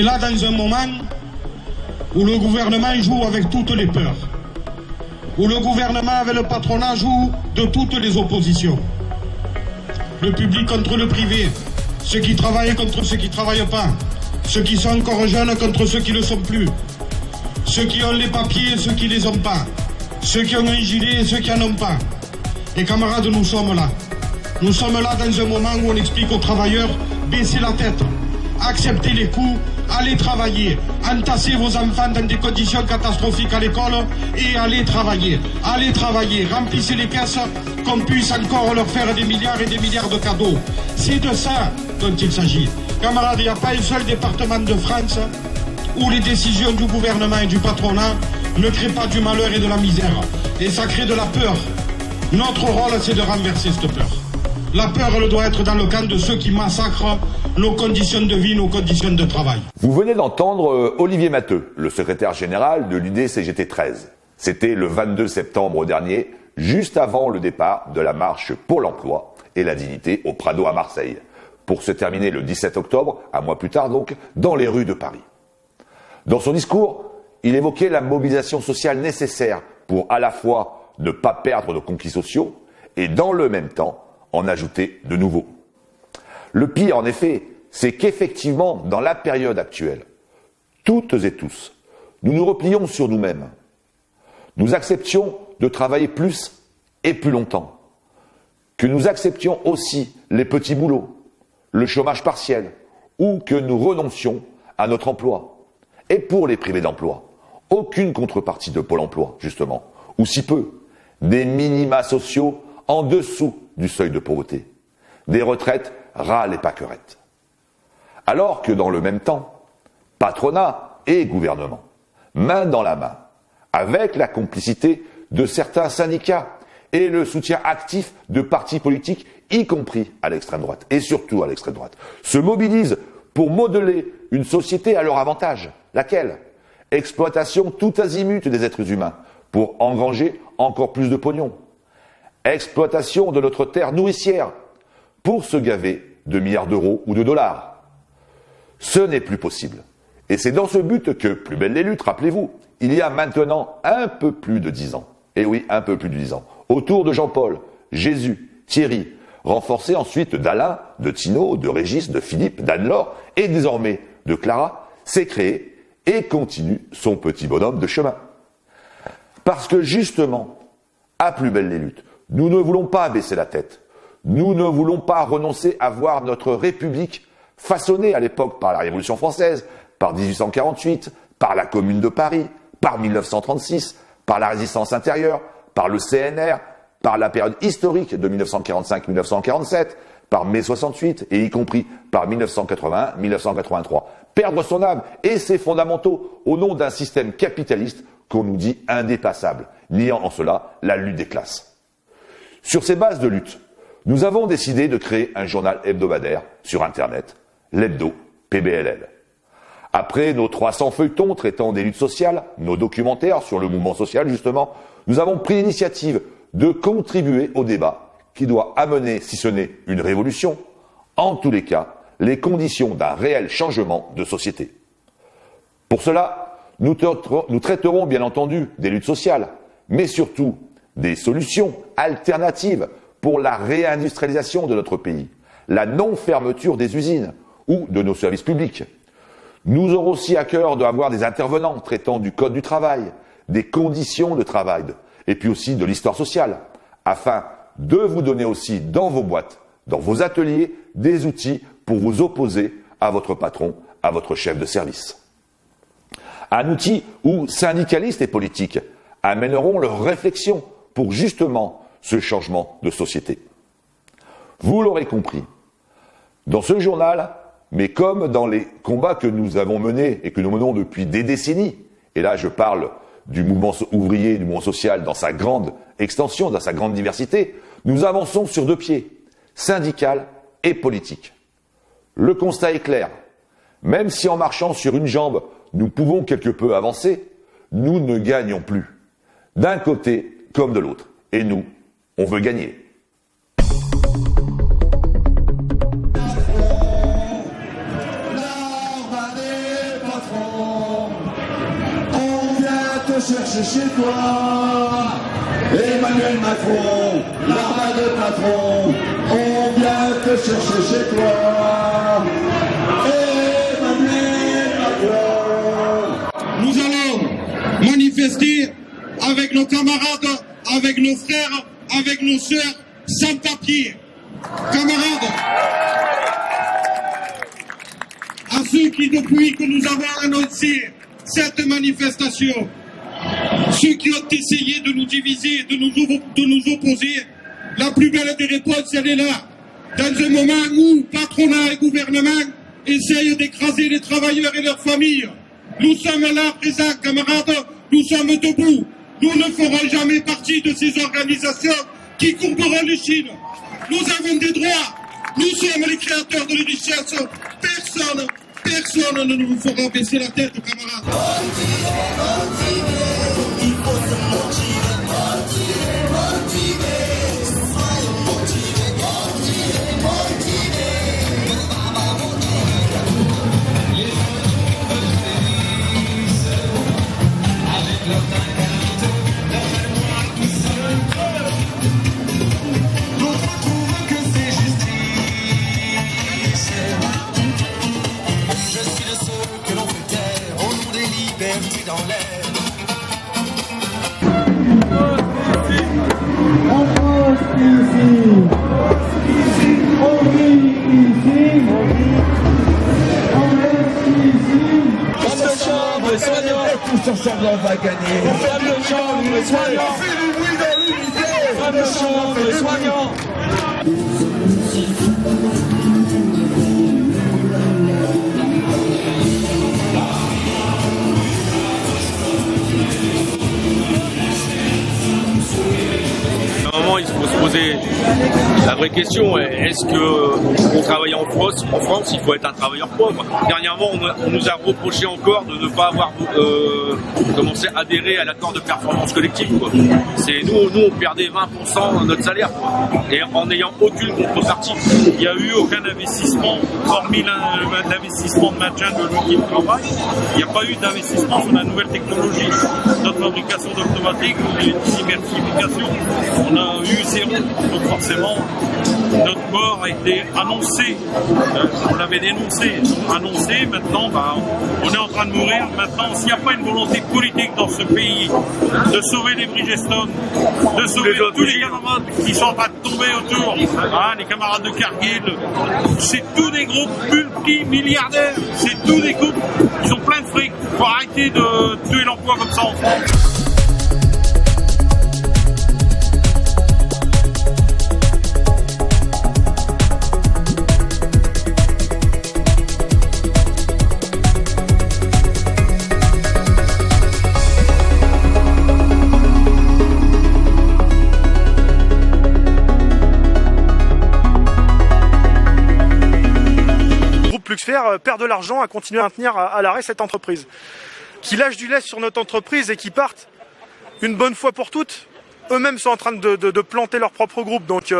est là dans un moment où le gouvernement joue avec toutes les peurs, où le gouvernement avec le patronat joue de toutes les oppositions. Le public contre le privé, ceux qui travaillent contre ceux qui ne travaillent pas, ceux qui sont encore jeunes contre ceux qui ne le sont plus, ceux qui ont les papiers et ceux qui ne les ont pas, ceux qui ont un gilet et ceux qui n'en ont pas. Et camarades, nous sommes là. Nous sommes là dans un moment où on explique aux travailleurs, baissez la tête, acceptez les coups, allez travailler, entassez vos enfants dans des conditions catastrophiques à l'école et allez travailler, remplissez les caisses, qu'on puisse encore leur faire des milliards et des milliards de cadeaux. C'est de ça dont il s'agit. Camarades, il n'y a pas un seul département de France où les décisions du gouvernement et du patronat ne créent pas du malheur et de la misère. Et ça crée de la peur. Notre rôle, c'est de renverser cette peur. La peur, elle doit être dans le camp de ceux qui massacrent nos conditions de vie, nos conditions de travail. Vous venez d'entendre Olivier Matteux, le secrétaire général de l'UD-CGT 13. C'était le 22 septembre dernier, juste avant le départ de la marche pour l'emploi et la dignité au Prado à Marseille, pour se terminer le 17 octobre, un mois plus tard donc, dans les rues de Paris. Dans son discours, il évoquait la mobilisation sociale nécessaire pour à la fois ne pas perdre nos conquis sociaux et dans le même temps en ajouter de nouveaux. Le pire, en effet, c'est qu'effectivement, dans la période actuelle, toutes et tous, nous nous replions sur nous-mêmes. Nous acceptions de travailler plus et plus longtemps. Que nous acceptions aussi les petits boulots, le chômage partiel, ou que nous renoncions à notre emploi. Et pour les privés d'emploi, aucune contrepartie de Pôle emploi, justement, ou si peu, des minima sociaux en dessous du seuil de pauvreté, des retraites ras et pâquerettes. Alors que dans le même temps, patronat et gouvernement, main dans la main, avec la complicité de certains syndicats et le soutien actif de partis politiques, y compris à l'extrême droite, et surtout à l'extrême droite, se mobilisent pour modeler une société à leur avantage. Laquelle ? Exploitation tout azimut des êtres humains, pour engranger encore plus de pognon. Exploitation de notre terre nourricière, pour se gaver de milliards d'euros ou de dollars. Ce n'est plus possible. Et c'est dans ce but que Plus belle les luttes, rappelez-vous, il y a maintenant un peu plus de 10 ans, et oui, un peu plus de 10 ans, autour de Jean-Paul, Jésus, Thierry, renforcé ensuite d'Alain, de Tino, de Régis, de Philippe, d'Anne-Laure, et désormais de Clara, s'est créé et continue son petit bonhomme de chemin. Parce que justement, à Plus belle les luttes, nous ne voulons pas baisser la tête. Nous ne voulons pas renoncer à voir notre République façonnée à l'époque par la Révolution française, par 1848, par la Commune de Paris, par 1936, par la résistance intérieure, par le CNR, par la période historique de 1945-1947, par mai 68 et y compris par 1981-1983. Perdre son âme et ses fondamentaux au nom d'un système capitaliste qu'on nous dit indépassable, niant en cela la lutte des classes. Sur ces bases de lutte, nous avons décidé de créer un journal hebdomadaire sur Internet, l'Hebdo PBLL. Après nos 300 feuilletons traitant des luttes sociales, nos documentaires sur le mouvement social justement, nous avons pris l'initiative de contribuer au débat qui doit amener, si ce n'est une révolution, en tous les cas, les conditions d'un réel changement de société. Pour cela, nous traiterons bien entendu des luttes sociales, mais surtout des solutions alternatives pour la réindustrialisation de notre pays, la non-fermeture des usines ou de nos services publics. Nous aurons aussi à cœur d'avoir des intervenants traitant du code du travail, des conditions de travail, et puis aussi de l'histoire sociale, afin de vous donner aussi dans vos boîtes, dans vos ateliers, des outils pour vous opposer à votre patron, à votre chef de service. Un outil où syndicalistes et politiques amèneront leur réflexion pour justement ce changement de société. Vous l'aurez compris, dans ce journal, mais comme dans les combats que nous avons menés et que nous menons depuis des décennies, et là je parle du mouvement ouvrier, du mouvement social dans sa grande extension, dans sa grande diversité, nous avançons sur deux pieds, syndical et politique. Le constat est clair, même si en marchant sur une jambe, nous pouvons quelque peu avancer, nous ne gagnons plus, d'un côté comme de l'autre. Et nous, on veut gagner. chercher chez toi. Emmanuel Macron, l'armade patron, on vient te chercher chez toi. Emmanuel Macron. Nous allons manifester avec nos camarades, avec nos frères, avec nos sœurs, sans papier. Camarades, à ceux qui, depuis que nous avons annoncé cette manifestation, ceux qui ont essayé de nous diviser, de nous opposer, la plus belle des réponses, elle est là. Dans un moment où patronat et gouvernement essayent d'écraser les travailleurs et leurs familles, nous sommes là présents, camarades, nous sommes debout. Nous ne ferons jamais partie de ces organisations qui courberont les chines. Nous avons des droits. Nous sommes les créateurs de richesse. Personne ne nous fera baisser la tête, camarades. Il faut se motiver. Soyons motivés. Avec leur dingue, leur tout seul. D'autres trouvent que c'est justice. Je suis le seul que l'on fait taire au nom des libertés dans l'air. En France, ici. On vit ici. On reste ici. Femme de chambre, soignant. Tous ensemble, on va gagner. Femme de chambre, soignant. Fais du bruit dans l'unité. Femme de chambre, soignant. Normalement, il faut se poser la vraie question. Est-ce que pour travailler en France, il faut être un travailleur pauvre? Dernièrement, on nous a reproché encore de ne pas avoir commencé à adhérer à l'accord de performance collective, quoi. Nous, on perdait 20% de notre salaire, quoi, et en n'ayant aucune contrepartie. Il n'y a eu aucun investissement, hormis l'investissement de maintien de l'outil de travail. Il n'y a pas eu d'investissement sur la nouvelle technologie, notre fabrication d'automatique, les diversifications. On a eu zéro, donc forcément, notre mort a été annoncée. On l'avait dénoncé, annoncé. Maintenant, on est en train de mourir. Maintenant, s'il n'y a pas une volonté politique dans ce pays de sauver les Bridgestone, de sauver tous les camarades qui sont en train de tomber autour, les camarades de Cargill, c'est tous des groupes multimilliardaires, c'est tous des groupes qui ont plein de fric. Il faut arrêter de tuer l'emploi comme ça en France. Luxfer perd de l'argent à continuer à maintenir à l'arrêt cette entreprise. Qui lâchent du lest sur notre entreprise et qui partent une bonne fois pour toutes. Eux-mêmes sont en train de planter leur propre groupe. Donc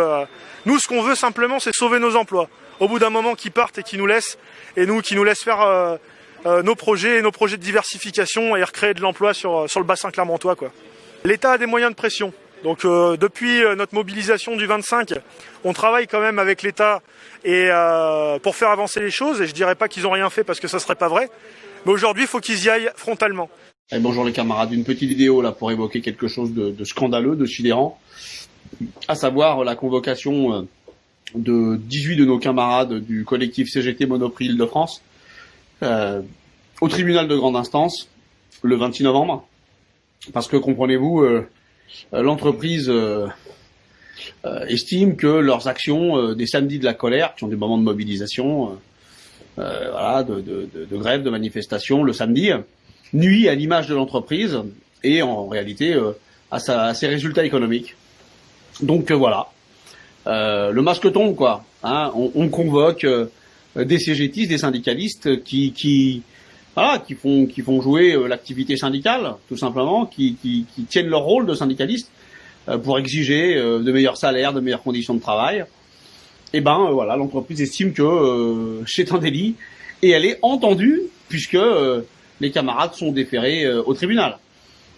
nous, ce qu'on veut simplement, c'est sauver nos emplois. Au bout d'un moment, qu'ils partent et qu'ils nous laissent, et nous, qui nous laissent faire nos projets de diversification et recréer de l'emploi sur le bassin clermontois, quoi. L'État a des moyens de pression. Donc depuis notre mobilisation du 25, on travaille quand même avec l'État et pour faire avancer les choses. Et je dirais pas qu'ils ont rien fait parce que ça serait pas vrai. Mais aujourd'hui, il faut qu'ils y aillent frontalement. Et bonjour les camarades, une petite vidéo là pour évoquer quelque chose de scandaleux, de sidérant, à savoir la convocation de 18 de nos camarades du collectif CGT Monoprix Île-de-France au tribunal de grande instance le 26 novembre. Parce que comprenez-vous, l'entreprise estime que leurs actions des samedis de la colère, qui sont des moments de mobilisation, de grève, de manifestation le samedi, nuit à l'image de l'entreprise et en réalité à ses résultats économiques. Donc voilà, le masque tombe, quoi. Hein, on convoque des CGTistes, des syndicalistes qui font jouer l'activité syndicale, tout simplement, qui tiennent leur rôle de syndicalistes pour exiger de meilleurs salaires, de meilleures conditions de travail. Et voilà, l'entreprise estime que c'est un délit et elle est entendue puisque les camarades sont déférés au tribunal.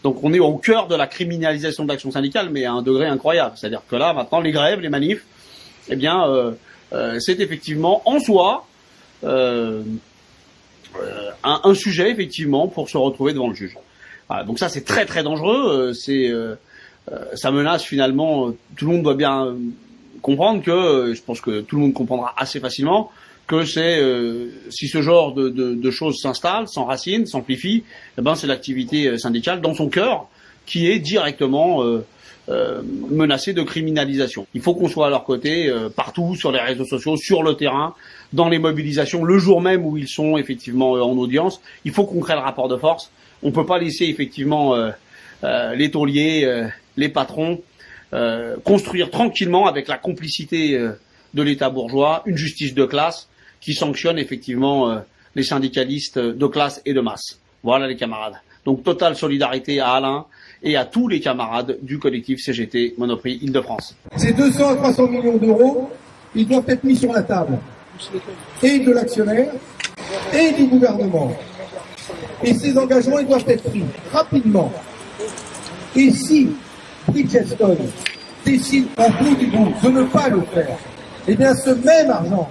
Donc on est au cœur de la criminalisation de l'action syndicale, mais à un degré incroyable. C'est-à-dire que là, maintenant, les grèves, les manifs, eh bien, c'est effectivement en soi un sujet, effectivement, pour se retrouver devant le juge. Voilà, donc ça, c'est très très dangereux. Ça menace finalement. Tout le monde doit bien comprendre que, je pense que tout le monde comprendra assez facilement, que si ce genre de choses s'installe, s'enracine, s'amplifie, eh ben c'est l'activité syndicale dans son cœur qui est directement menacée de criminalisation. Il faut qu'on soit à leur côté partout, sur les réseaux sociaux, sur le terrain, dans les mobilisations, le jour même où ils sont effectivement en audience. Il faut qu'on crée le rapport de force. On peut pas laisser effectivement les tauliers, les patrons construire tranquillement avec la complicité de l'État bourgeois une justice de classe qui sanctionne effectivement les syndicalistes de classe et de masse. Voilà les camarades. Donc totale solidarité à Alain et à tous les camarades du collectif CGT Monoprix Île-de-France. Ces 200 à 300 millions d'euros, ils doivent être mis sur la table. Et de l'actionnaire, et du gouvernement. Et ces engagements, ils doivent être pris rapidement. Et si Bridgestone décide en bout du bout de ne pas le faire, eh bien ce même argent,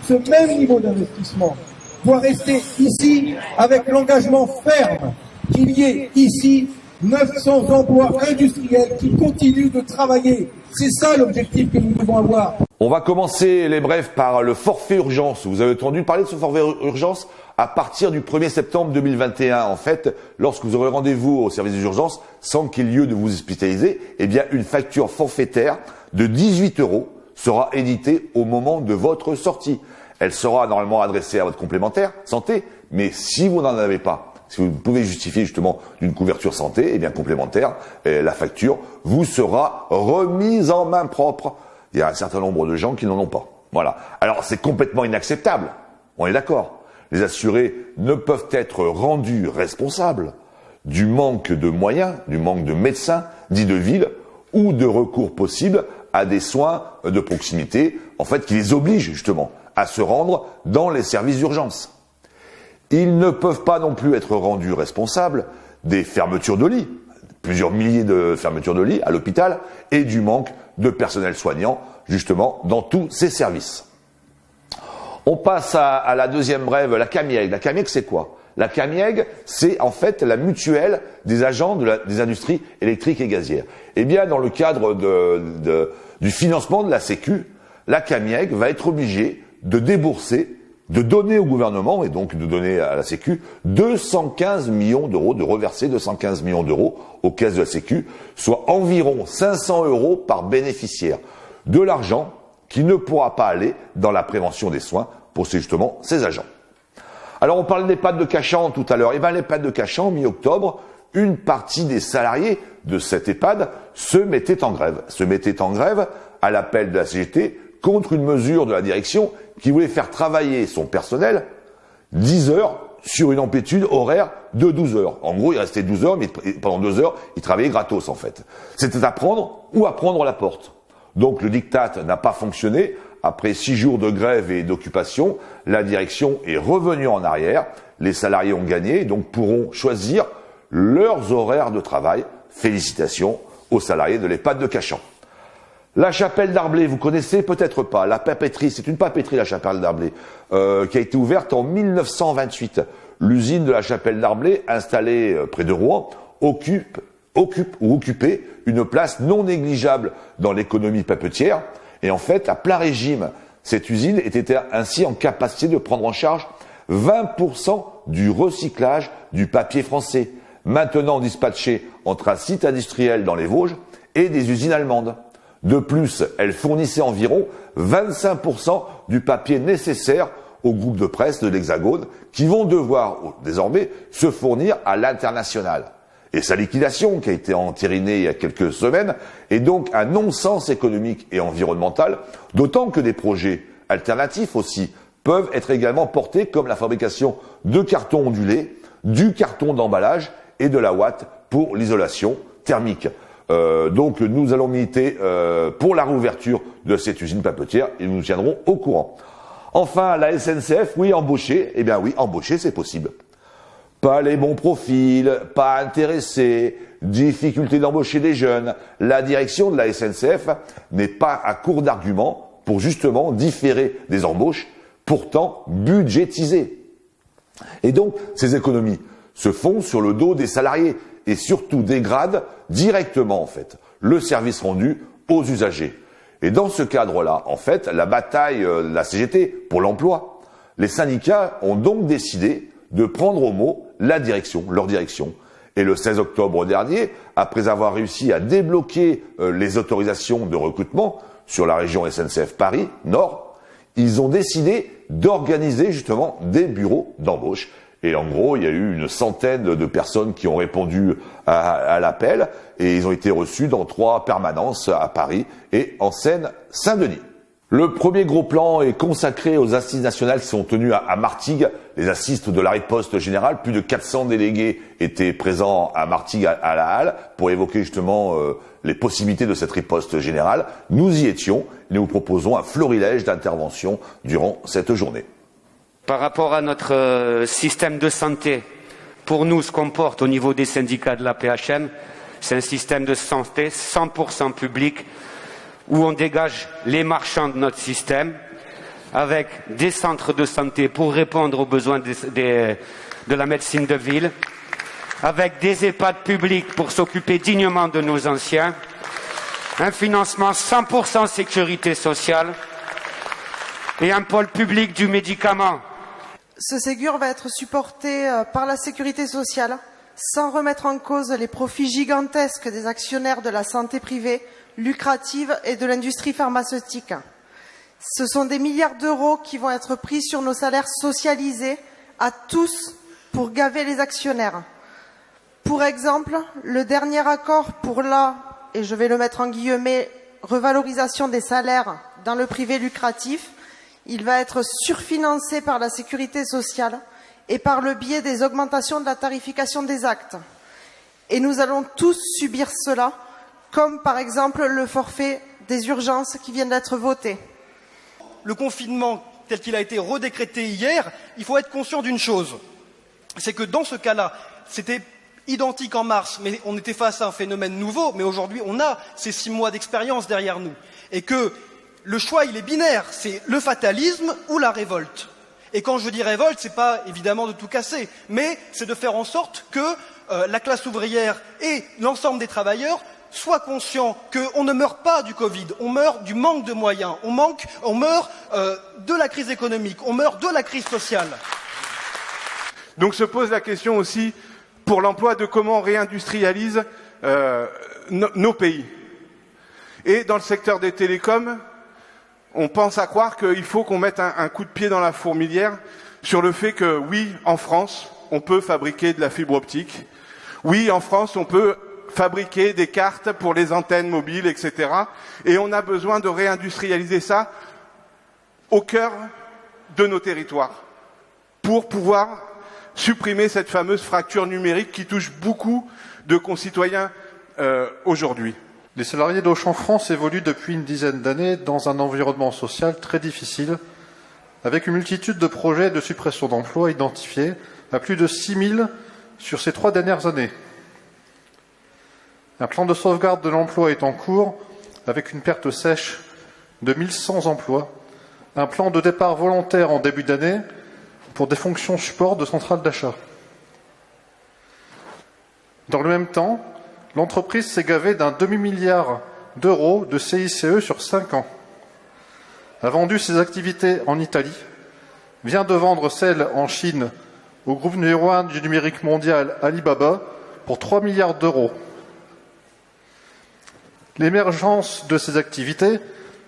ce même niveau d'investissement doit rester ici avec l'engagement ferme qu'il y ait ici 900 emplois industriels qui continuent de travailler. C'est ça l'objectif que nous devons avoir. On va commencer les brefs par le forfait urgence. Vous avez entendu parler de ce forfait urgence à partir du 1er septembre 2021. En fait, lorsque vous aurez rendez-vous au service des urgences, sans qu'il y ait lieu de vous hospitaliser, eh bien, une facture forfaitaire de 18 € sera éditée au moment de votre sortie. Elle sera normalement adressée à votre complémentaire santé, mais si vous n'en avez pas, si vous pouvez justifier justement d'une couverture santé, eh bien complémentaire, la facture vous sera remise en main propre. Il y a un certain nombre de gens qui n'en ont pas. Voilà. Alors c'est complètement inacceptable. On est d'accord. Les assurés ne peuvent être rendus responsables du manque de moyens, du manque de médecins, dits de ville, ou de recours possible à des soins de proximité, en fait, qui les obligent justement à se rendre dans les services d'urgence. Ils ne peuvent pas non plus être rendus responsables des fermetures de lits, plusieurs milliers de fermetures de lits à l'hôpital, et du manque de personnel soignant, justement, dans tous ces services. On passe à la deuxième brève, la CAMIEG. La CAMIEG, c'est quoi? La CAMIEG, c'est en fait la mutuelle des agents des industries électriques et gazières. Eh bien, dans le cadre du financement de la Sécu, la CAMIEG va être obligée de débourser, de donner au gouvernement, et donc de donner à la Sécu, 215 millions d'euros, de reverser 215 millions d'euros aux caisses de la Sécu, soit environ 500 € par bénéficiaire. De l'argent qui ne pourra pas aller dans la prévention des soins pour justement ces agents. Alors on parlait de l'EHPAD de Cachan tout à l'heure. Eh bien l'EHPAD de Cachan, mi-octobre, une partie des salariés de cet EHPAD se mettait en grève. Se mettait en grève à l'appel de la CGT contre une mesure de la direction qui voulait faire travailler son personnel 10 heures sur une amplitude horaire de 12 heures. En gros, il restait 12 heures, mais pendant 2 heures, il travaillait gratos en fait. C'était à prendre ou à prendre la porte. Donc le diktat n'a pas fonctionné. Après 6 jours de grève et d'occupation, la direction est revenue en arrière. Les salariés ont gagné et donc pourront choisir leurs horaires de travail. Félicitations aux salariés de l'EHPAD de Cachan. La chapelle d'Arblay, vous connaissez peut-être pas. La papeterie, c'est une papeterie, la chapelle d'Arblay, qui a été ouverte en 1928. L'usine de la chapelle d'Arblay, installée près de Rouen, occupait une place non négligeable dans l'économie papetière. Et en fait, à plein régime, cette usine était ainsi en capacité de prendre en charge 20% du recyclage du papier français, maintenant dispatché entre un site industriel dans les Vosges et des usines allemandes. De plus, elle fournissait environ 25% du papier nécessaire aux groupes de presse de l'Hexagone qui vont devoir désormais se fournir à l'international. Et sa liquidation, qui a été entérinée il y a quelques semaines, est donc un non-sens économique et environnemental, d'autant que des projets alternatifs aussi peuvent être également portés comme la fabrication de cartons ondulés, du carton d'emballage et de la ouate pour l'isolation thermique. Donc nous allons militer pour la réouverture de cette usine papetière et nous tiendrons au courant. Enfin, la SNCF, oui, embaucher, eh bien oui, embaucher c'est possible. pas les bons profils, pas intéressés, difficulté d'embaucher des jeunes. La direction de la SNCF n'est pas à court d'arguments pour justement différer des embauches, pourtant budgétisées. Et donc, ces économies se font sur le dos des salariés et surtout dégradent directement, en fait, le service rendu aux usagers. Et dans ce cadre-là, en fait, la bataille de la CGT pour l'emploi, les syndicats ont donc décidé de prendre au mot leur direction. Et le 16 octobre dernier, après avoir réussi à débloquer les autorisations de recrutement sur la région SNCF Paris Nord, ils ont décidé d'organiser justement des bureaux d'embauche. Et en gros, il y a eu une centaine de personnes qui ont répondu à l'appel et ils ont été reçus dans 3 permanences à Paris et en Seine-Saint-Denis. Le premier gros plan est consacré aux assises nationales qui sont tenues à Martigues, les assises de la riposte générale. Plus de 400 délégués étaient présents à Martigues à la Halle pour évoquer justement les possibilités de cette riposte générale. Nous y étions et nous vous proposons un florilège d'interventions durant cette journée. Par rapport à notre système de santé, pour nous, ce qu'on porte au niveau des syndicats de la PHM, c'est un système de santé 100% public, où on dégage les marchands de notre système, avec des centres de santé pour répondre aux besoins de la médecine de ville, avec des EHPAD publics pour s'occuper dignement de nos anciens, un financement 100% sécurité sociale et un pôle public du médicament. Ce Ségur va être supporté par la sécurité sociale, sans remettre en cause les profits gigantesques des actionnaires de la santé privée, lucrative et de l'industrie pharmaceutique. Ce sont des milliards d'euros qui vont être pris sur nos salaires socialisés à tous pour gaver les actionnaires. Pour exemple, le dernier accord pour la, et je vais le mettre en guillemets, revalorisation des salaires dans le privé lucratif, il va être surfinancé par la sécurité sociale et par le biais des augmentations de la tarification des actes. Et nous allons tous subir cela, comme par exemple le forfait des urgences qui vient d'être voté. Le confinement tel qu'il a été redécrété hier, il faut être conscient d'une chose, c'est que dans ce cas-là, c'était identique en mars, mais on était face à un phénomène nouveau, mais aujourd'hui on a ces 6 mois d'expérience derrière nous, et que le choix il est binaire, c'est le fatalisme ou la révolte. Et quand je dis révolte, c'est pas évidemment de tout casser, mais c'est de faire en sorte que la classe ouvrière et l'ensemble des travailleurs soient conscients qu'on ne meurt pas du Covid, on meurt du manque de moyens, on meurt de la crise économique, on meurt de la crise sociale. Donc se pose la question aussi pour l'emploi de comment on réindustrialise nos pays. Et dans le secteur des télécoms, on pense à croire qu'il faut qu'on mette un coup de pied dans la fourmilière sur le fait que oui, en France, on peut fabriquer de la fibre optique. Oui, en France, on peut fabriquer des cartes pour les antennes mobiles, etc. Et on a besoin de réindustrialiser ça au cœur de nos territoires pour pouvoir supprimer cette fameuse fracture numérique qui touche beaucoup de concitoyens aujourd'hui. Les salariés d'Auchan France évoluent depuis une dizaine d'années dans un environnement social très difficile, avec une multitude de projets de suppression d'emplois identifiés à plus de 6 000 sur ces 3 dernières années. Un plan de sauvegarde de l'emploi est en cours, avec une perte sèche de 1100 emplois, un plan de départ volontaire en début d'année pour des fonctions support de centrales d'achat. Dans le même temps, l'entreprise s'est gavée d'un demi-milliard d'euros de CICE sur 5 ans. A vendu ses activités en Italie, vient de vendre celles en Chine au groupe numéro 1 du numérique mondial Alibaba pour 3 milliards d'euros. L'émergence de ces activités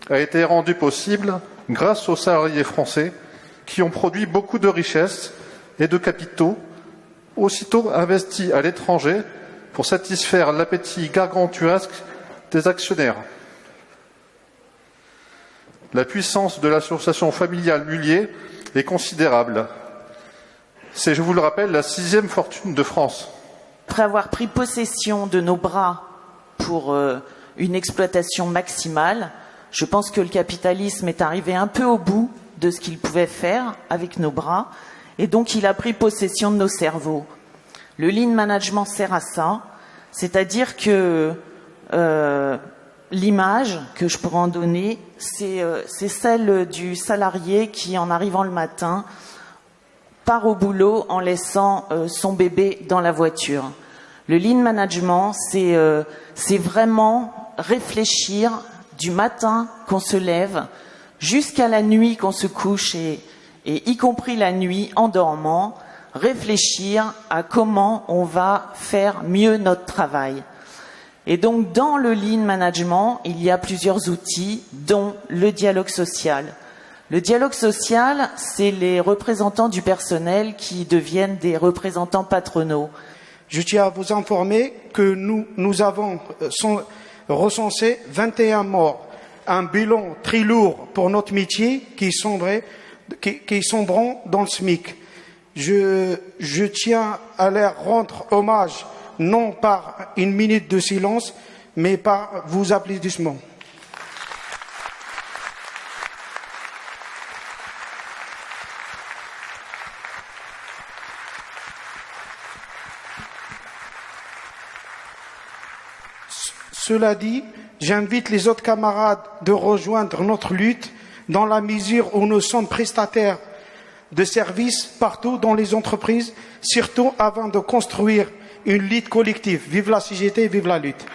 a été rendue possible grâce aux salariés français qui ont produit beaucoup de richesses et de capitaux, aussitôt investis à l'étranger pour satisfaire l'appétit gargantuesque des actionnaires. La puissance de l'association familiale Mullier est considérable. C'est, je vous le rappelle, la 6e fortune de France. Après avoir pris possession de nos bras pour une exploitation maximale, je pense que le capitalisme est arrivé un peu au bout de ce qu'il pouvait faire avec nos bras, et donc il a pris possession de nos cerveaux. Le lean management sert à ça, c'est-à-dire que l'image que je pourrais en donner, c'est celle du salarié qui, en arrivant le matin, part au boulot en laissant son bébé dans la voiture. Le lean management, c'est vraiment réfléchir du matin qu'on se lève jusqu'à la nuit qu'on se couche et y compris la nuit en dormant, réfléchir à comment on va faire mieux notre travail. Et donc, dans le lean management, il y a plusieurs outils, dont le dialogue social. Le dialogue social, c'est les représentants du personnel qui deviennent des représentants patronaux. Je tiens à vous informer que nous avons recensé 21 morts, un bilan très lourd pour notre métier qui sombreront dans le SMIC. Je tiens à leur rendre hommage, non par une minute de silence, mais par vos applaudissements. Cela dit, j'invite les autres camarades de rejoindre notre lutte dans la mesure où nous sommes prestataires de services partout dans les entreprises, surtout avant de construire une lutte collective. Vive la CGT, vive la lutte.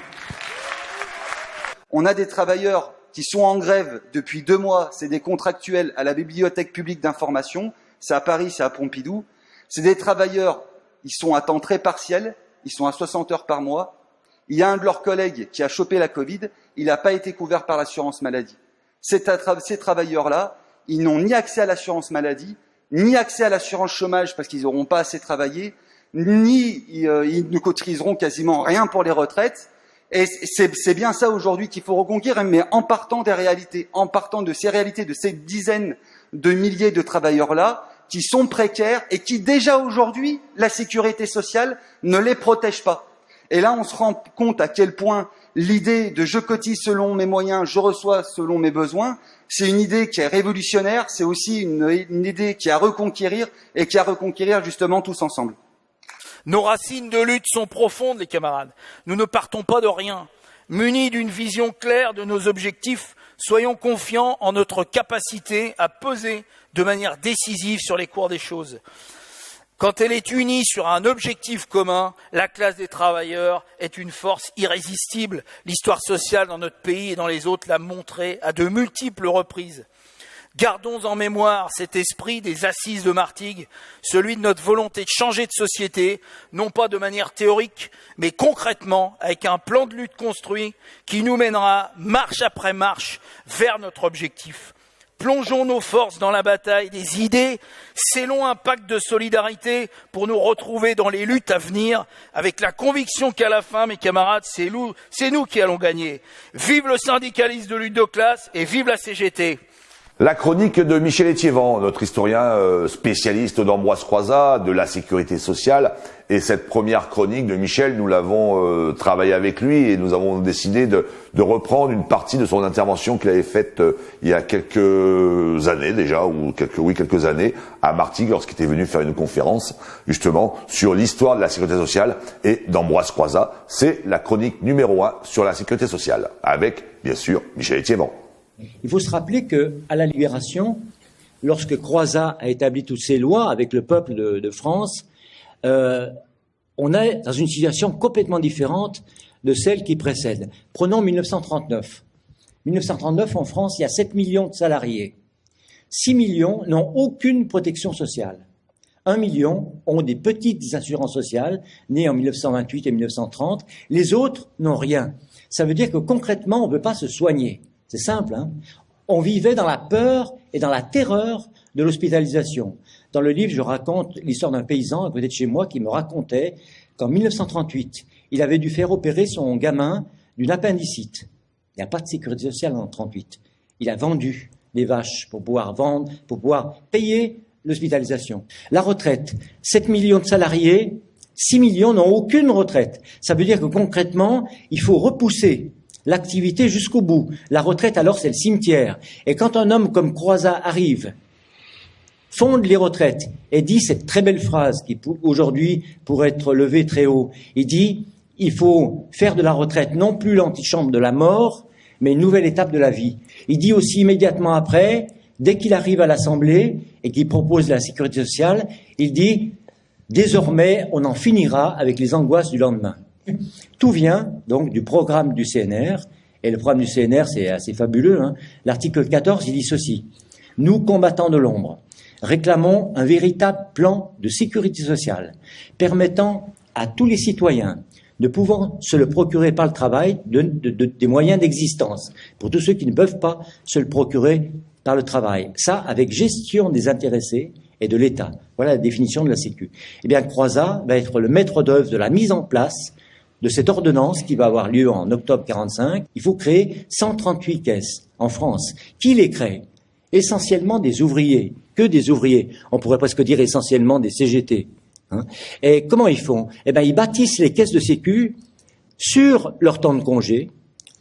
On a des travailleurs qui sont en grève depuis 2 mois, c'est des contractuels à la Bibliothèque publique d'information, c'est à Paris, c'est à Pompidou. C'est des travailleurs, ils sont à temps très partiel, ils sont à 60 heures par mois. Il y a un de leurs collègues qui a chopé la Covid, il n'a pas été couvert par l'assurance maladie. Ces travailleurs-là, ils n'ont ni accès à l'assurance maladie, ni accès à l'assurance chômage parce qu'ils n'auront pas assez travaillé, ni ils ne cotiseront quasiment rien pour les retraites. Et c'est bien ça aujourd'hui qu'il faut reconquérir, mais en partant des réalités, en partant de ces réalités, de ces dizaines de milliers de travailleurs-là, qui sont précaires et qui déjà aujourd'hui, la sécurité sociale ne les protège pas. Et là, on se rend compte à quel point l'idée de je cotise selon mes moyens, je reçois selon mes besoins, c'est une idée qui est révolutionnaire, c'est aussi une idée qui est à reconquérir et qui est à reconquérir justement tous ensemble. Nos racines de lutte sont profondes, les camarades. Nous ne partons pas de rien. Munis d'une vision claire de nos objectifs, soyons confiants en notre capacité à peser de manière décisive sur les cours des choses. Quand elle est unie sur un objectif commun, la classe des travailleurs est une force irrésistible. L'histoire sociale dans notre pays et dans les autres l'a montré à de multiples reprises. Gardons en mémoire cet esprit des assises de Martigues, celui de notre volonté de changer de société, non pas de manière théorique, mais concrètement, avec un plan de lutte construit qui nous mènera marche après marche vers notre objectif. Plongeons nos forces dans la bataille des idées, scellons un pacte de solidarité pour nous retrouver dans les luttes à venir, avec la conviction qu'à la fin, mes camarades, c'est nous qui allons gagner. Vive le syndicalisme de lutte de classe et vive la CGT. La chronique de Michel Étiévent, notre historien spécialiste d'Ambroise Croizat, de la sécurité sociale. Et cette première chronique de Michel, nous l'avons travaillé avec lui et nous avons décidé de reprendre une partie de son intervention qu'il avait faite il y a quelques années déjà, ou quelques années, à Martigues, lorsqu'il était venu faire une conférence, justement, sur l'histoire de la sécurité sociale et d'Ambroise Croizat. C'est la chronique numéro 1 sur la sécurité sociale, avec, bien sûr, Michel Étiévent. Il faut se rappeler qu'à la Libération, lorsque Croizat a établi toutes ces lois avec le peuple de France, on est dans une situation complètement différente de celle qui précède. Prenons 1939. 1939, en France, il y a 7 millions de salariés. 6 millions n'ont aucune protection sociale. 1 million ont des petites assurances sociales, nées en 1928 et 1930. Les autres n'ont rien. Ça veut dire que concrètement, on ne peut pas se soigner. C'est simple, hein. On vivait dans la peur et dans la terreur de l'hospitalisation. Dans le livre, je raconte l'histoire d'un paysan à côté de chez moi qui me racontait qu'en 1938, il avait dû faire opérer son gamin d'une appendicite. Il n'y a pas de sécurité sociale en 1938. Il a vendu des vaches pour pouvoir vendre, pour pouvoir payer l'hospitalisation. La retraite, 7 millions de salariés, 6 millions n'ont aucune retraite. Ça veut dire que concrètement, il faut repousser l'activité jusqu'au bout. La retraite, alors, c'est le cimetière. Et quand un homme comme Croizat arrive, fonde les retraites et dit cette très belle phrase qui aujourd'hui pourrait être levée très haut. Il dit il faut faire de la retraite non plus l'antichambre de la mort, mais une nouvelle étape de la vie. Il dit aussi immédiatement après, dès qu'il arrive à l'Assemblée et qu'il propose la sécurité sociale, il dit désormais on en finira avec les angoisses du lendemain. Tout vient donc du programme du CNR, et le programme du CNR c'est assez fabuleux. L'article 14 il dit ceci: nous combattants de l'ombre réclamons un véritable plan de sécurité sociale permettant à tous les citoyens de pouvoir se le procurer par le travail des moyens d'existence pour tous ceux qui ne peuvent pas se le procurer par le travail. Ça, avec gestion des intéressés et de l'État. Voilà la définition de la Sécu. Eh bien, Croizat va être le maître d'œuvre de la mise en place de cette ordonnance qui va avoir lieu en octobre 45. Il faut créer 138 caisses en France. Qui les crée? Essentiellement des ouvriers. Que des ouvriers. On pourrait presque dire essentiellement des CGT. Et comment ils font? Eh bien, ils bâtissent les caisses de sécu sur leur temps de congé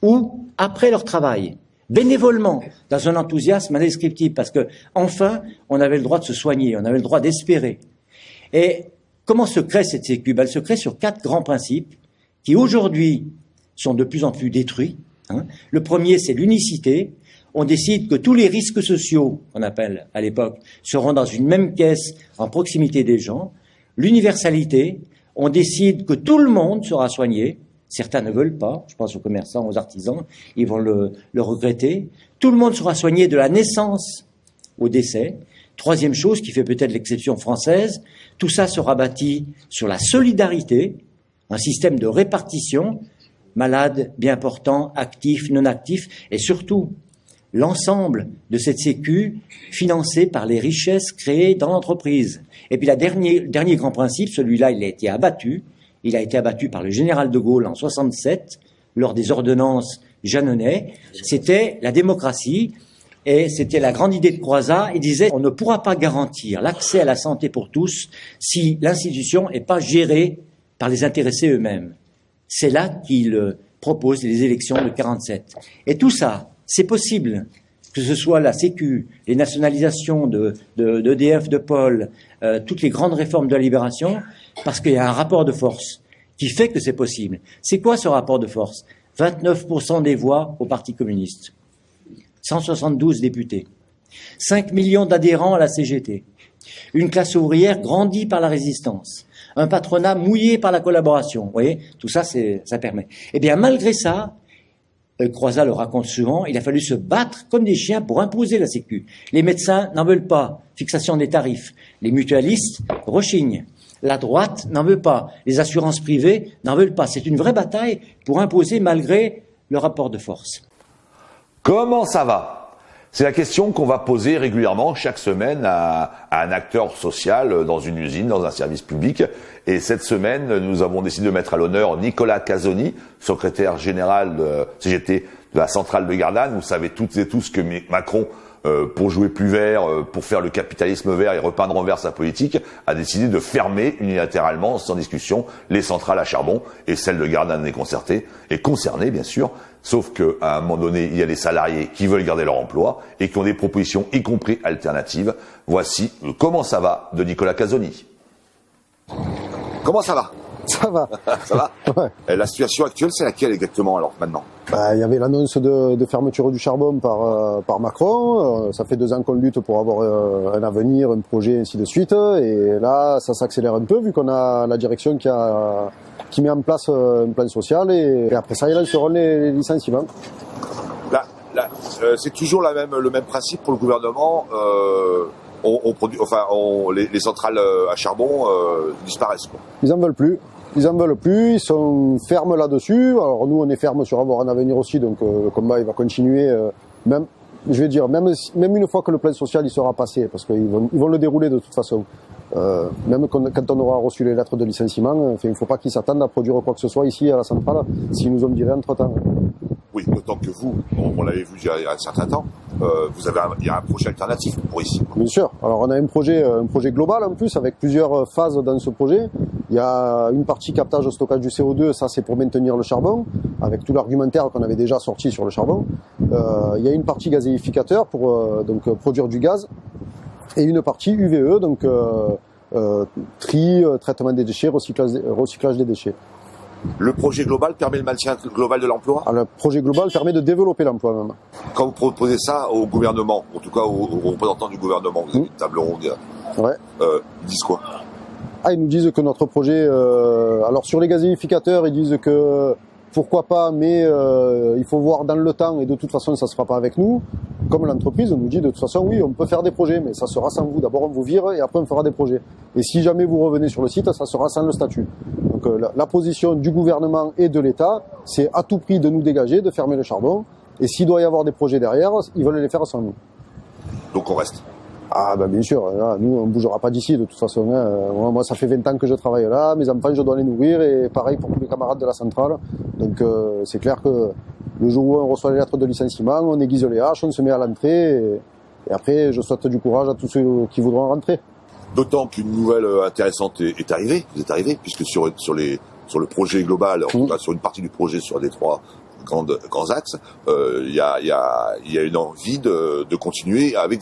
ou après leur travail, bénévolement, dans un enthousiasme indescriptible, parce que enfin, on avait le droit de se soigner, on avait le droit d'espérer. Et comment se crée cette sécu? Elle se crée sur 4 grands principes qui aujourd'hui sont de plus en plus détruits. Le premier, c'est l'unicité. On décide que tous les risques sociaux, qu'on appelle à l'époque, seront dans une même caisse en proximité des gens. L'universalité, on décide que tout le monde sera soigné. Certains ne veulent pas, je pense aux commerçants, aux artisans, ils vont le regretter. Tout le monde sera soigné de la naissance au décès. Troisième chose qui fait peut-être l'exception française, tout ça sera bâti sur la solidarité, un système de répartition, malades, bien portants, actifs, non actifs, et surtout l'ensemble de cette sécu financée par les richesses créées dans l'entreprise. Et puis le dernier grand principe, celui-là, il a été abattu. Il a été abattu par le général de Gaulle en 67, lors des ordonnances Jeanneney. C'était la démocratie, et c'était la grande idée de Croizat. Il disait, on ne pourra pas garantir l'accès à la santé pour tous si l'institution n'est pas gérée par les intéressés eux-mêmes. C'est là qu'il propose les élections de 47. Et tout ça, c'est possible, que ce soit la Sécu, les nationalisations d'EDF, de Pôle, toutes les grandes réformes de la libération, parce qu'il y a un rapport de force qui fait que c'est possible. C'est quoi ce rapport de force? 29% des voix au Parti communiste, 172 députés, 5 millions d'adhérents à la CGT, une classe ouvrière grandie par la résistance, un patronat mouillé par la collaboration. Vous voyez, tout ça, ça permet. Eh bien, malgré ça, Croizat le raconte souvent, il a fallu se battre comme des chiens pour imposer la Sécu. Les médecins n'en veulent pas, fixation des tarifs. Les mutualistes rechignent. La droite n'en veut pas. Les assurances privées n'en veulent pas. C'est une vraie bataille pour imposer malgré le rapport de force. Comment ça va? C'est la question qu'on va poser régulièrement chaque semaine à un acteur social dans une usine, dans un service public. Et cette semaine, nous avons décidé de mettre à l'honneur Nicolas Casoni, secrétaire général de CGT de la centrale de Gardanne. Vous savez toutes et tous que Macron, pour jouer plus vert, pour faire le capitalisme vert et repeindre en vert sa politique, a décidé de fermer unilatéralement, sans discussion, les centrales à charbon, et celle de Gardanne est concernée, bien sûr. Sauf qu'à un moment donné, il y a des salariés qui veulent garder leur emploi et qui ont des propositions, y compris alternatives. Voici Comment ça va de Nicolas Casoni. Comment ça va? Ça va. Ça va? Ouais. Et la situation actuelle, c'est laquelle exactement alors maintenant? Il y avait l'annonce de fermeture du charbon par Macron. Ça fait 2 ans qu'on lutte pour avoir un avenir, un projet, ainsi de suite. Et là, ça s'accélère un peu vu qu'on a la direction qui met en place un plan social. Et après ça, ils lanceront les licenciements. Là, c'est toujours le même principe pour le gouvernement. Les centrales à charbon disparaissent, quoi. Ils en veulent plus. Ils sont fermes là-dessus. Alors nous, on est fermes sur avoir un avenir aussi, donc le combat il va continuer. Même une fois que le plan social il sera passé, parce qu'ils vont le dérouler de toute façon. Même quand on aura reçu les lettres de licenciement, il ne faut pas qu'ils s'attendent à produire quoi que ce soit ici à la centrale, s'ils nous ont viré entre-temps. Oui, d'autant que vous, on l'avait vu il y a un certain temps, il y a un projet alternatif pour ici. Bien sûr. Alors on a un projet global en plus, avec plusieurs phases dans ce projet. Il y a une partie captage, stockage du CO2, ça c'est pour maintenir le charbon, avec tout l'argumentaire qu'on avait déjà sorti sur le charbon. Il y a une partie gazéificateur pour donc produire du gaz. et une partie UVE, donc tri, traitement des déchets, recyclage des déchets. Le projet global permet le maintien global de l'emploi? Le projet global permet de développer l'emploi même. Quand vous proposez ça au gouvernement, en tout cas aux représentants du gouvernement, vous avez une table ronde, ouais. Ils disent quoi? Ils nous disent que notre projet... alors sur les gazéificateurs, ils disent que pourquoi pas, mais il faut voir dans le temps et de toute façon ça ne se fera pas avec nous. Comme l'entreprise nous dit de toute façon oui, on peut faire des projets, mais ça sera sans vous. D'abord on vous vire et après on fera des projets. Et si jamais vous revenez sur le site, ça sera sans le statut. Donc la position du gouvernement et de l'État, c'est à tout prix de nous dégager, de fermer le charbon. Et s'il doit y avoir des projets derrière, ils veulent les faire sans nous. Donc on reste? Ah bien sûr, là, nous on ne bougera pas d'ici de toute façon. Moi ça fait 20 ans que je travaille là, mes enfants je dois les nourrir et pareil pour tous les camarades de la centrale. Donc c'est clair que le jour où on reçoit les lettres de licenciement, on aiguise les haches, on se met à l'entrée et après je souhaite du courage à tous ceux qui voudront rentrer. D'autant qu'une nouvelle intéressante est arrivée, vous êtes arrivé, puisque sur le projet global, en tout cas sur une partie du projet sur les 3 grands axes, il y a une envie de continuer avec...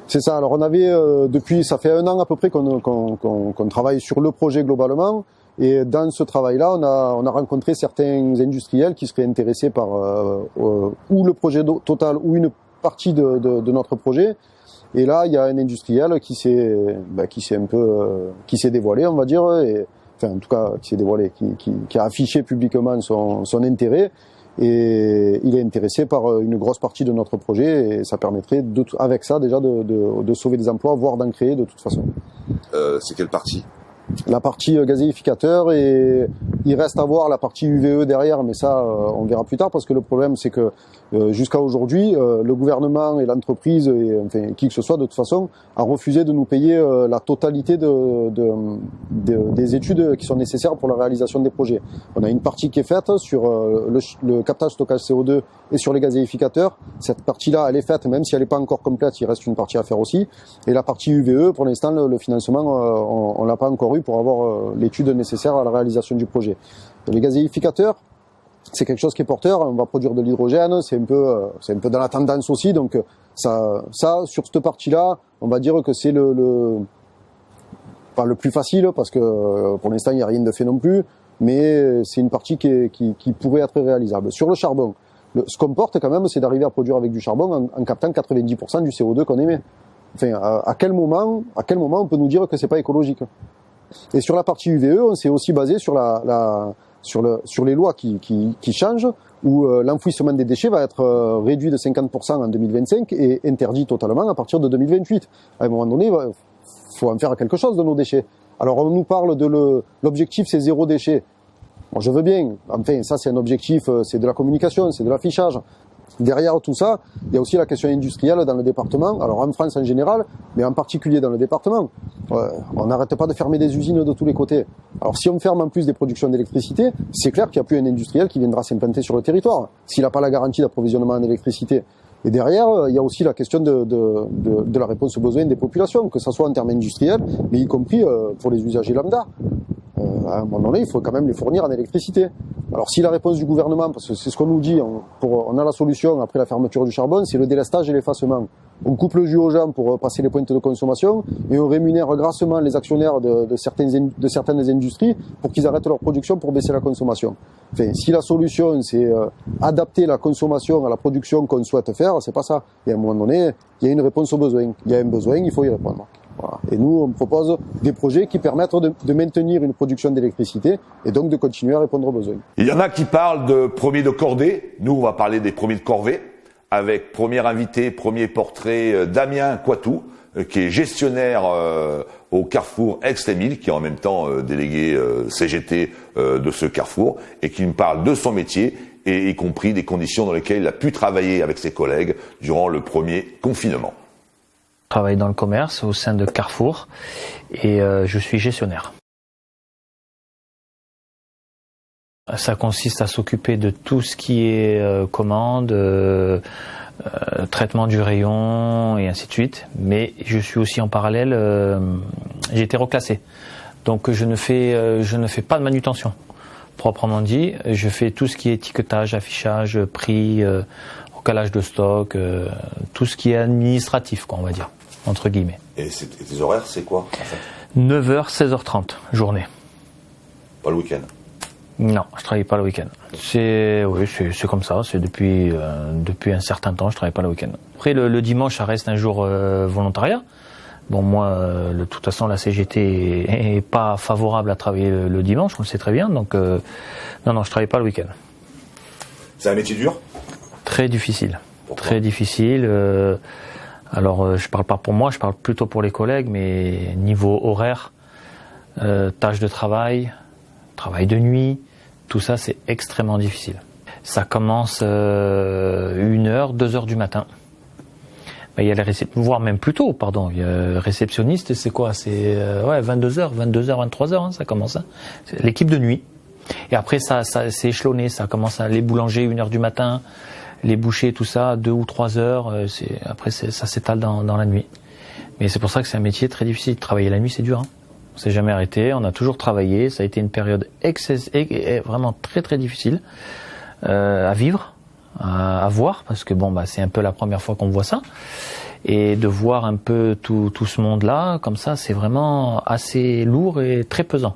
C'est ça. Alors on avait depuis, ça fait 1 an à peu près qu'on travaille sur le projet globalement. Et dans ce travail-là, on a rencontré certains industriels qui seraient intéressés par ou le projet total ou une partie de notre projet. Et là, il y a un industriel qui s'est dévoilé, on va dire, et enfin en tout cas qui s'est dévoilé, qui a affiché publiquement son intérêt. Et il est intéressé par une grosse partie de notre projet et ça permettrait avec ça déjà de sauver des emplois, voire d'en créer de toute façon. C'est quelle partie? La partie gazéificateur, et il reste à voir la partie UVE derrière, mais ça on verra plus tard parce que le problème c'est que jusqu'à aujourd'hui le gouvernement et l'entreprise et enfin qui que ce soit de toute façon a refusé de nous payer la totalité des études qui sont nécessaires pour la réalisation des projets. On a une partie qui est faite sur le captage stockage CO2 et sur les gazéificateurs. Cette partie-là elle est faite, même si elle n'est pas encore complète, il reste une partie à faire aussi. Et la partie UVE, pour l'instant le financement on l'a pas encore eu pour avoir l'étude nécessaire à la réalisation du projet. Les gazéificateurs, c'est quelque chose qui est porteur, on va produire de l'hydrogène, c'est un peu dans la tendance aussi, donc ça sur cette partie-là, on va dire que c'est pas le plus facile, parce que pour l'instant il n'y a rien de fait non plus, mais c'est une partie qui pourrait être réalisable. Sur le charbon, ce qu'on porte quand même, c'est d'arriver à produire avec du charbon en captant 90% du CO2 qu'on émet. Enfin, à quel moment on peut nous dire que c'est pas écologique? Et sur la partie UVE, on s'est aussi basé sur sur les lois qui changent, où l'enfouissement des déchets va être réduit de 50% en 2025 et interdit totalement à partir de 2028. À un moment donné, il faut en faire quelque chose de nos déchets. Alors on nous parle de l'objectif, c'est 0 déchet. Moi je veux bien, enfin ça c'est un objectif, c'est de la communication, c'est de l'affichage. Derrière tout ça, il y a aussi la question industrielle dans le département, alors en France en général, mais en particulier dans le département. On n'arrête pas de fermer des usines de tous les côtés. Alors si on ferme en plus des productions d'électricité, c'est clair qu'il n'y a plus un industriel qui viendra s'implanter sur le territoire, s'il n'a pas la garantie d'approvisionnement en électricité. Et derrière, il y a aussi la question de la réponse aux besoins des populations, que ce soit en termes industriels, mais y compris pour les usagers lambda. À un moment donné, il faut quand même les fournir en électricité. Alors si la réponse du gouvernement, parce que c'est ce qu'on nous dit, on a la solution après la fermeture du charbon, c'est le délestage et l'effacement. On coupe le jus aux gens pour passer les pointes de consommation et on rémunère grassement les actionnaires de certaines industries pour qu'ils arrêtent leur production pour baisser la consommation. Enfin, si la solution c'est adapter la consommation à la production qu'on souhaite faire, c'est pas ça. Et à un moment donné, il y a une réponse au besoin. Il y a un besoin, il faut y répondre. Voilà. Et nous, on propose des projets qui permettent de maintenir une production d'électricité et donc de continuer à répondre aux besoins. Il y en a qui parlent de premiers de cordée. Nous, on va parler des premiers de corvée, avec premier invité, premier portrait, Damien Coitou, qui est gestionnaire au Carrefour Aix-les-Milles, qui est en même temps délégué CGT de ce Carrefour, et qui me parle de son métier, et y compris des conditions dans lesquelles il a pu travailler avec ses collègues durant le premier confinement. Je travaille dans le commerce au sein de Carrefour et je suis gestionnaire. Ça consiste à s'occuper de tout ce qui est commande, traitement du rayon et ainsi de suite. Mais je suis aussi en parallèle, j'ai été reclassé. Donc je ne fais pas de manutention. Proprement dit, je fais tout ce qui est étiquetage, affichage, prix, recalage de stock, tout ce qui est administratif, quoi, on va dire. entre guillemets. Et tes horaires, c'est quoi, en fait? 9h, 16h30, journée. Pas le week-end? Non, je travaille pas le week-end. C'est comme ça. C'est depuis un certain temps, je travaille pas le week-end. Après, le dimanche, ça reste un jour volontariat. Bon, moi, de toute façon, la CGT est pas favorable à travailler le dimanche, on le sait très bien. Donc, non, je travaille pas le week-end. C'est un métier dur? Très difficile. Pourquoi? Très difficile. Alors, je parle pas pour moi, je parle plutôt pour les collègues, mais niveau horaire, tâches de travail de nuit, tout ça, c'est extrêmement difficile. Ça commence 1h, 2h du matin. Il y a les voire même plus tôt, pardon. Il y a réceptionniste, c'est quoi? C'est 22h, 23h, hein, ça commence. Hein. C'est l'équipe de nuit. Et après, ça c'est échelonné. Ça commence à les boulangers 1h du matin, les bouchers, tout ça, 2 ou 3 heures. Après, ça s'étale dans la nuit. Mais c'est pour ça que c'est un métier très difficile. Travailler la nuit, c'est dur. Hein. On s'est jamais arrêté. On a toujours travaillé. Ça a été une période vraiment très très difficile à vivre. À voir, parce que c'est un peu la première fois qu'on voit ça, et de voir un peu tout ce monde-là, comme ça, c'est vraiment assez lourd et très pesant.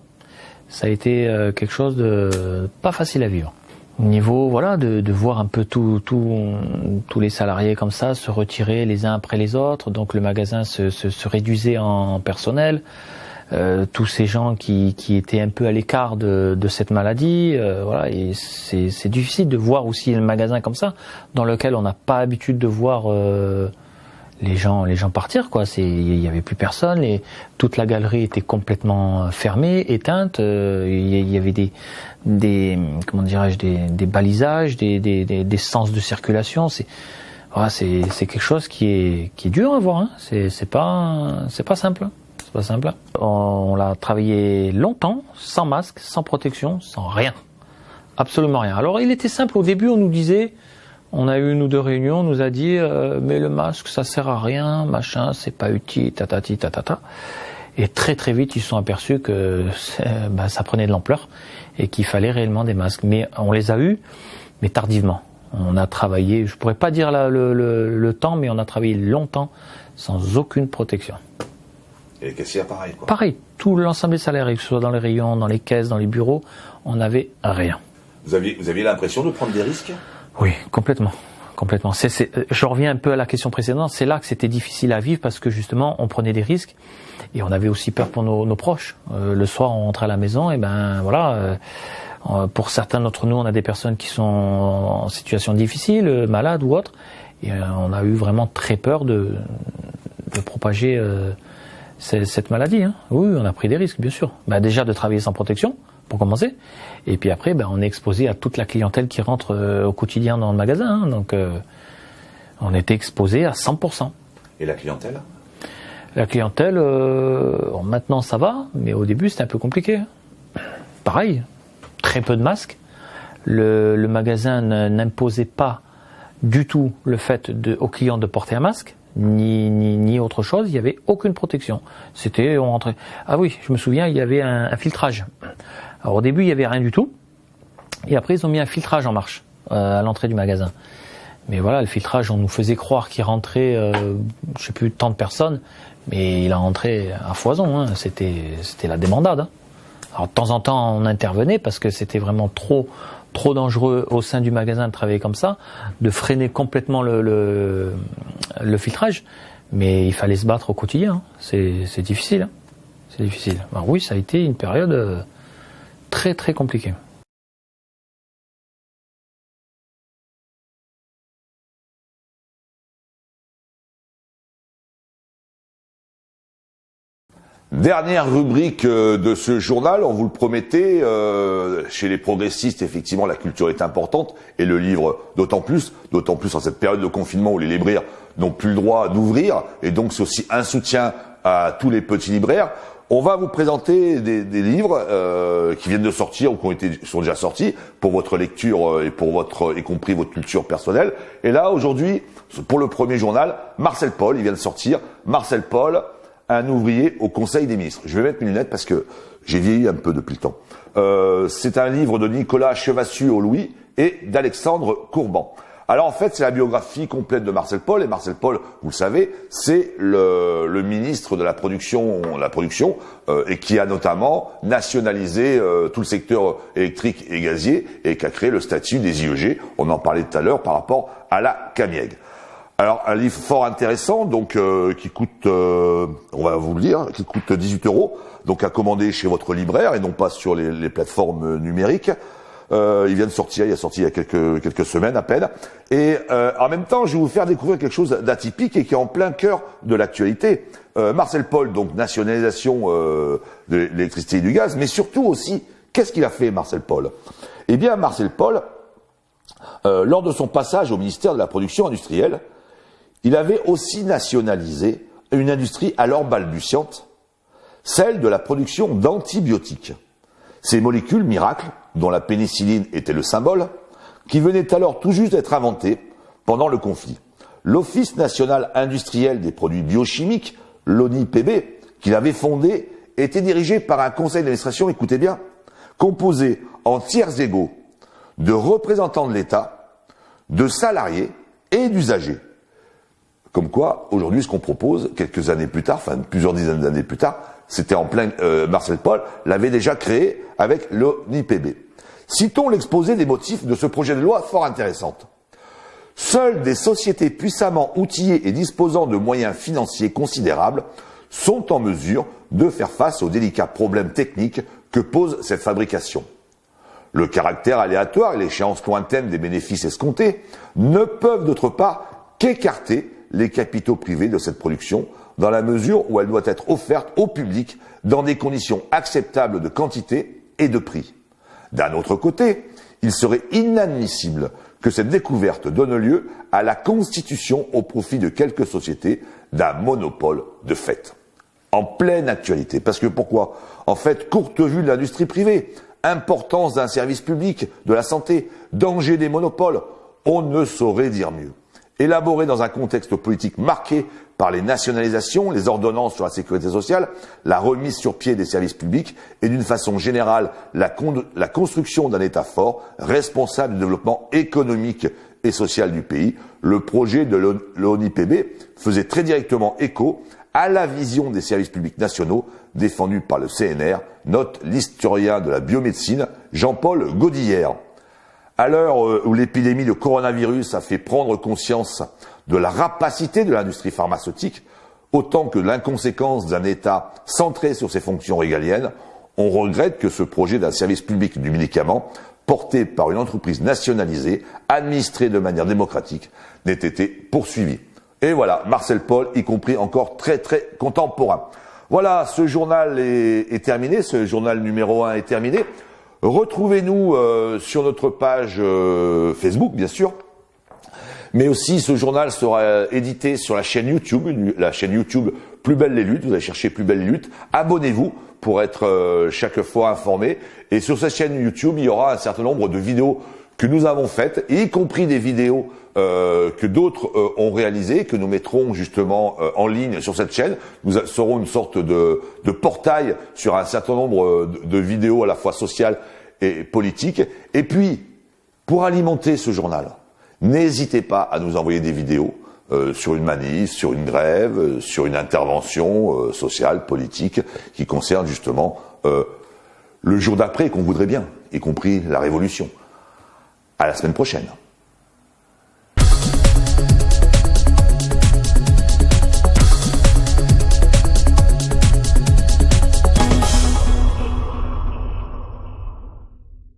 Ça a été quelque chose de pas facile à vivre. Au niveau, de voir un peu tous les salariés comme ça se retirer les uns après les autres, donc le magasin se réduisait en personnel. Tous ces gens qui étaient un peu à l'écart de cette maladie, et c'est difficile de voir aussi un magasin comme ça, dans lequel on n'a pas l'habitude de voir les gens partir, quoi. Il y avait plus personne, toute la galerie était complètement fermée, éteinte. Il y avait des comment dirais-je, des balisages, des sens de circulation. C'est quelque chose qui est dur à voir. Hein. C'est pas simple. Hein. C'est pas simple. On l'a travaillé longtemps, sans masque, sans protection, sans rien. Absolument rien. Alors il était simple, au début on nous disait, on a eu 1 ou 2 réunions, on nous a dit mais le masque ça sert à rien, machin, c'est pas utile, tatati tatata. Et très très vite ils se sont aperçus que ça prenait de l'ampleur et qu'il fallait réellement des masques. Mais on les a eus, mais tardivement. On a travaillé, je pourrais pas dire le temps, mais on a travaillé longtemps sans aucune protection. Et les caissières, pareil, quoi. Pareil, tout l'ensemble des salariés, que ce soit dans les rayons, dans les caisses, dans les bureaux, on n'avait rien. Vous aviez l'impression de prendre des risques? Oui, complètement. Je reviens un peu à la question précédente, c'est là que c'était difficile à vivre parce que justement, on prenait des risques et on avait aussi peur pour nos proches. Le soir, on rentrait à la maison et pour certains d'entre nous, on a des personnes qui sont en situation difficile, malades ou autres, et on a eu vraiment très peur de propager cette maladie. Hein. Oui, on a pris des risques, bien sûr. Déjà de travailler sans protection, pour commencer. Et puis après, on est exposé à toute la clientèle qui rentre au quotidien dans le magasin. Hein. Donc, on était exposé à 100%. Et la clientèle? La clientèle, maintenant ça va, mais au début c'était un peu compliqué. Pareil, très peu de masques. Le magasin n'imposait pas du tout le fait aux clients de porter un masque. Ni autre chose, il n'y avait aucune protection. On rentrait. Ah oui, je me souviens, il y avait un filtrage. Alors au début, il n'y avait rien du tout. Et après, ils ont mis un filtrage en marche à l'entrée du magasin. Mais voilà, le filtrage, on nous faisait croire qu'il rentrait, je sais plus, tant de personnes, mais il a rentré à foison. Hein. C'était la débandade. Hein. Alors de temps en temps, on intervenait parce que c'était vraiment trop dangereux au sein du magasin de travailler comme ça, de freiner complètement le filtrage, mais il fallait se battre au quotidien. Hein. C'est difficile. Hein. C'est difficile. Alors oui, ça a été une période très très compliquée. Dernière rubrique de ce journal, on vous le promettait, chez les progressistes, effectivement, la culture est importante, et le livre d'autant plus en cette période de confinement où les libraires n'ont plus le droit d'ouvrir, et donc c'est aussi un soutien à tous les petits libraires. On va vous présenter des livres qui viennent de sortir ou qui sont déjà sortis pour votre lecture et y compris votre culture personnelle. Et là, aujourd'hui, pour le premier journal, Marcel Paul, il vient de sortir, Marcel Paul, un ouvrier au Conseil des ministres. Je vais mettre mes lunettes parce que j'ai vieilli un peu depuis le temps. C'est un livre de Nicolas Chevassu au Louis et d'Alexandre Courban. Alors en fait, c'est la biographie complète de Marcel Paul, et Marcel Paul, vous le savez, c'est le ministre de la production, et qui a notamment nationalisé tout le secteur électrique et gazier, et qui a créé le statut des IEG. On en parlait tout à l'heure par rapport à la Camieg. Alors un livre fort intéressant, donc qui coûte, on va vous le dire, qui coûte 18 €, donc à commander chez votre libraire et non pas sur les plateformes numériques. Il vient de sortir, il est sorti il y a quelques semaines à peine. Et en même temps, je vais vous faire découvrir quelque chose d'atypique et qui est en plein cœur de l'actualité. Marcel Paul, donc nationalisation de l'électricité et du gaz, mais surtout aussi, qu'est-ce qu'il a fait Marcel Paul? Eh bien, Marcel Paul, lors de son passage au ministère de la Production industrielle, il avait aussi nationalisé une industrie alors balbutiante, celle de la production d'antibiotiques. Ces molécules miracles, dont la pénicilline était le symbole, qui venaient alors tout juste d'être inventées pendant le conflit. L'Office national industriel des produits biochimiques, l'ONIPB, qu'il avait fondé, était dirigé par un conseil d'administration, écoutez bien, composé en tiers égaux de représentants de l'État, de salariés et d'usagers. Comme quoi, aujourd'hui, ce qu'on propose, quelques années plus tard, enfin plusieurs dizaines d'années plus tard, c'était en plein, Marcel Paul l'avait déjà créé avec l'ONIPB. Citons l'exposé des motifs de ce projet de loi fort intéressante. Seules des sociétés puissamment outillées et disposant de moyens financiers considérables sont en mesure de faire face aux délicats problèmes techniques que pose cette fabrication. Le caractère aléatoire et l'échéance lointaine des bénéfices escomptés ne peuvent d'autre part qu'écarter les capitaux privés de cette production dans la mesure où elle doit être offerte au public dans des conditions acceptables de quantité et de prix. D'un autre côté, il serait inadmissible que cette découverte donne lieu à la constitution au profit de quelques sociétés d'un monopole de fait. En pleine actualité. Parce que pourquoi? En fait, courte vue de l'industrie privée, importance d'un service public, de la santé, danger des monopoles, on ne saurait dire mieux. Élaboré dans un contexte politique marqué par les nationalisations, les ordonnances sur la sécurité sociale, la remise sur pied des services publics et d'une façon générale la construction d'un État fort, responsable du développement économique et social du pays, le projet de l'ONIPB faisait très directement écho à la vision des services publics nationaux défendue par le CNR, note l'historien de la biomédecine Jean-Paul Godillère. À l'heure où l'épidémie de coronavirus a fait prendre conscience de la rapacité de l'industrie pharmaceutique, autant que de l'inconséquence d'un État centré sur ses fonctions régaliennes, on regrette que ce projet d'un service public du médicament, porté par une entreprise nationalisée, administrée de manière démocratique, n'ait été poursuivi. Et voilà, Marcel Paul, y compris encore très très contemporain. Voilà, ce journal est terminé, ce journal numéro 1 est terminé. Retrouvez-nous sur notre page Facebook, bien sûr. Mais aussi, ce journal sera édité sur la chaîne YouTube Plus Belles les Luttes. Vous allez chercher Plus Belles les Luttes. Abonnez-vous pour être chaque fois informé. Et sur cette chaîne YouTube, il y aura un certain nombre de vidéos que nous avons faites, y compris des vidéos que d'autres ont réalisées, que nous mettrons justement en ligne sur cette chaîne. Nous serons une sorte de portail sur un certain nombre de vidéos à la fois sociales et politiques. Et puis, pour alimenter ce journal, n'hésitez pas à nous envoyer des vidéos sur une manif, sur une grève, sur une intervention sociale, politique, qui concerne justement le jour d'après qu'on voudrait bien, y compris la révolution. À la semaine prochaine.